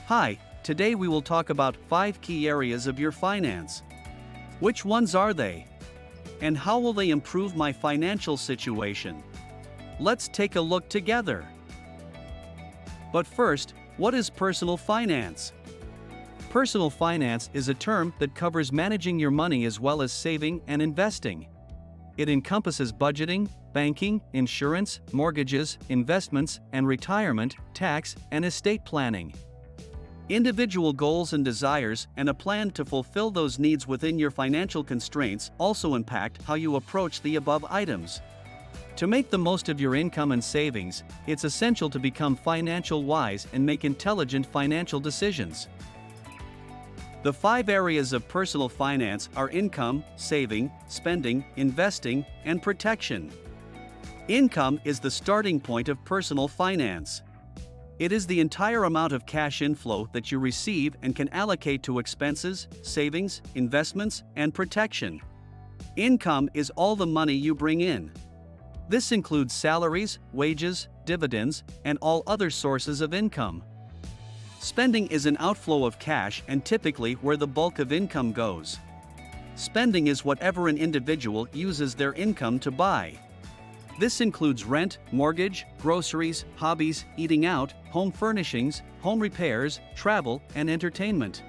Hi, today we will talk about 5 key areas of your finance. Which ones are they? And how will they improve my financial situation? Let's take a look together. But first, what is personal finance? Personal finance is a term that covers managing your money as well as saving and investing. It encompasses budgeting, banking, insurance, mortgages, investments, and retirement, tax, and estate planning. Individual goals and desires and a plan to fulfill those needs within your financial constraints also impact how you approach the above items. To make the most of your income and savings, it's essential to become financial wise and make intelligent financial decisions. The 5 areas of personal finance are income, saving, spending, investing, and protection. Income is the starting point of personal finance. It is the entire amount of cash inflow that you receive and can allocate to expenses, savings, investments, and protection. Income is all the money you bring in. This includes salaries, wages, dividends, and all other sources of income. Spending is an outflow of cash and typically where the bulk of income goes. Spending is whatever an individual uses their income to buy. This includes rent, mortgage, groceries, hobbies, eating out, home furnishings, home repairs, travel, and entertainment.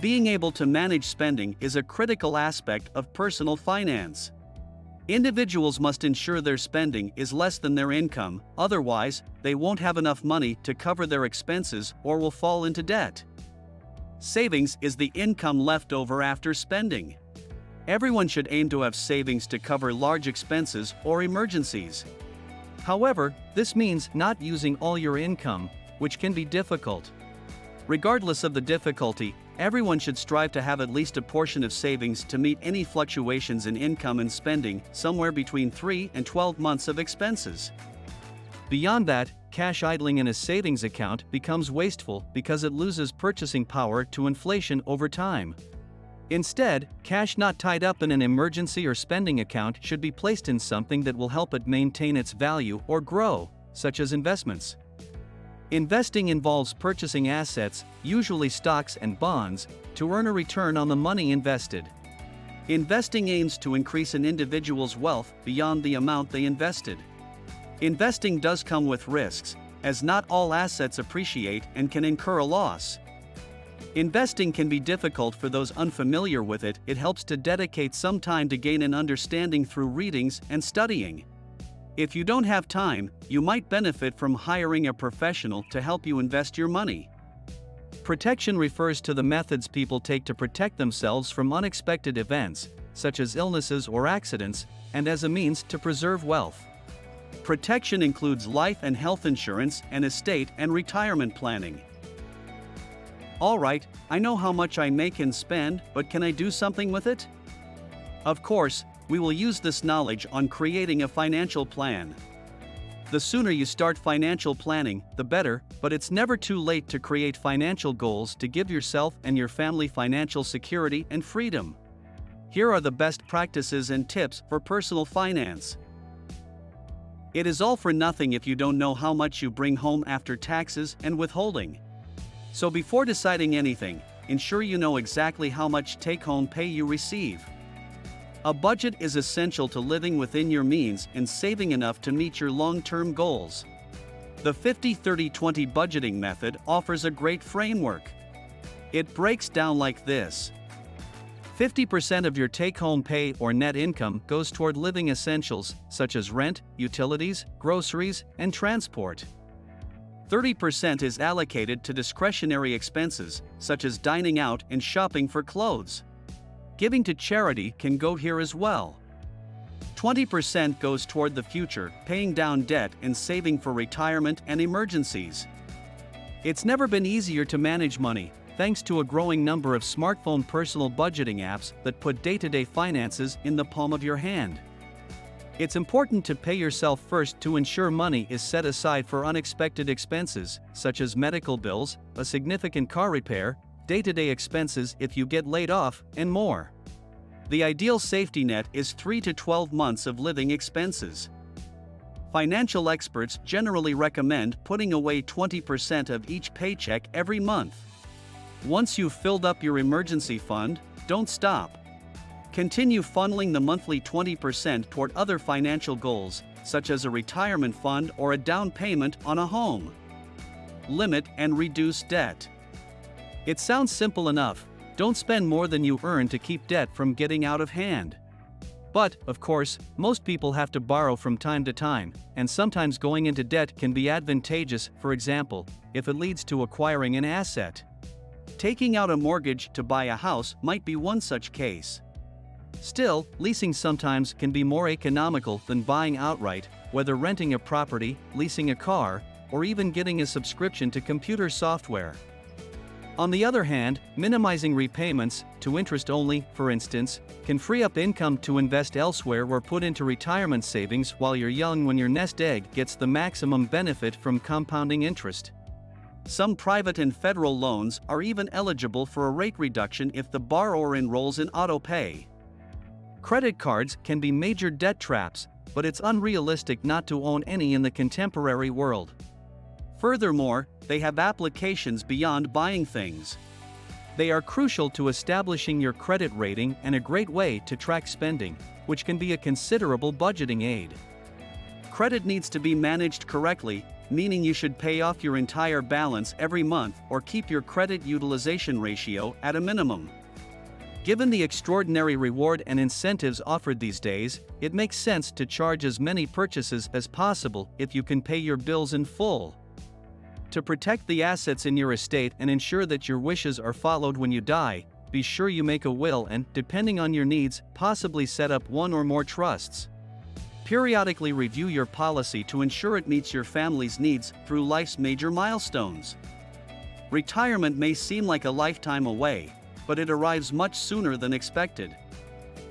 Being able to manage spending is a critical aspect of personal finance. Individuals must ensure their spending is less than their income, otherwise, they won't have enough money to cover their expenses or will fall into debt. Savings is the income left over after spending. Everyone should aim to have savings to cover large expenses or emergencies. However, this means not using all your income, which can be difficult. Regardless of the difficulty, everyone should strive to have at least a portion of savings to meet any fluctuations in income and spending, somewhere between 3 and 12 months of expenses. Beyond that, cash idling in a savings account becomes wasteful because it loses purchasing power to inflation over time. Instead, cash not tied up in an emergency or spending account should be placed in something that will help it maintain its value or grow, such as investments. Investing involves purchasing assets, usually stocks and bonds, to earn a return on the money invested. Investing aims to increase an individual's wealth beyond the amount they invested. Investing does come with risks, as not all assets appreciate and can incur a loss. Investing can be difficult for those unfamiliar with it. It helps to dedicate some time to gain an understanding through readings and studying. If you don't have time, you might benefit from hiring a professional to help you invest your money. Protection refers to the methods people take to protect themselves from unexpected events, such as illnesses or accidents, and as a means to preserve wealth. Protection includes life and health insurance and estate and retirement planning. Alright, I know how much I make and spend, but can I do something with it? Of course, we will use this knowledge on creating a financial plan. The sooner you start financial planning, the better, but it's never too late to create financial goals to give yourself and your family financial security and freedom. Here are the best practices and tips for personal finance. It is all for nothing if you don't know how much you bring home after taxes and withholding. So before deciding anything, ensure you know exactly how much take-home pay you receive. A budget is essential to living within your means and saving enough to meet your long-term goals. The 50-30-20 budgeting method offers a great framework. It breaks down like this. 50% of your take-home pay or net income goes toward living essentials, such as rent, utilities, groceries, and transport. 30% is allocated to discretionary expenses, such as dining out and shopping for clothes. Giving to charity can go here as well. 20% goes toward the future, paying down debt and saving for retirement and emergencies. It's never been easier to manage money, thanks to a growing number of smartphone personal budgeting apps that put day-to-day finances in the palm of your hand. It's important to pay yourself first to ensure money is set aside for unexpected expenses, such as medical bills, a significant car repair, day-to-day expenses if you get laid off, and more. The ideal safety net is 3 to 12 months of living expenses. Financial experts generally recommend putting away 20% of each paycheck every month. Once you've filled up your emergency fund, don't stop. Continue funneling the monthly 20% toward other financial goals, such as a retirement fund or a down payment on a home. Limit and reduce debt. It sounds simple enough. Don't spend more than you earn to keep debt from getting out of hand. But, of course, most people have to borrow from time to time, and sometimes going into debt can be advantageous, for example, if it leads to acquiring an asset. Taking out a mortgage to buy a house might be one such case. Still, leasing sometimes can be more economical than buying outright, whether renting a property, leasing a car, or even getting a subscription to computer software. On the other hand, minimizing repayments, to interest only, for instance, can free up income to invest elsewhere or put into retirement savings while you're young when your nest egg gets the maximum benefit from compounding interest. Some private and federal loans are even eligible for a rate reduction if the borrower enrolls in auto-pay. Credit cards can be major debt traps, but it's unrealistic not to own any in the contemporary world. Furthermore, they have applications beyond buying things. They are crucial to establishing your credit rating and a great way to track spending, which can be a considerable budgeting aid. Credit needs to be managed correctly, meaning you should pay off your entire balance every month or keep your credit utilization ratio at a minimum. Given the extraordinary reward and incentives offered these days, it makes sense to charge as many purchases as possible if you can pay your bills in full. To protect the assets in your estate and ensure that your wishes are followed when you die, be sure you make a will and, depending on your needs, possibly set up one or more trusts. Periodically review your policy to ensure it meets your family's needs through life's major milestones. Retirement may seem like a lifetime away, but it arrives much sooner than expected.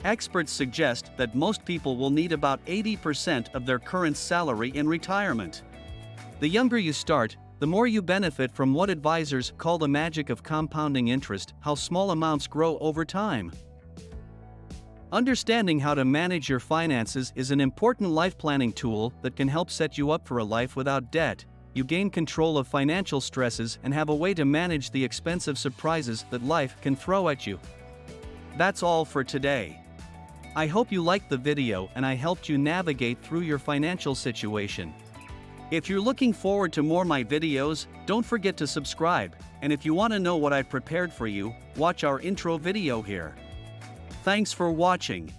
Experts suggest that most people will need about 80% of their current salary in retirement. The younger you start, the more you benefit from what advisors call the magic of compounding interest, how small amounts grow over time. Understanding how to manage your finances is an important life planning tool that can help set you up for a life without debt. You gain control of financial stresses and have a way to manage the expensive surprises that life can throw at you. That's all for today. I hope you liked the video and I helped you navigate through your financial situation. If you're looking forward to more my videos, don't forget to subscribe, and if you want to know what I've prepared for you, watch our intro video here. Thanks for watching.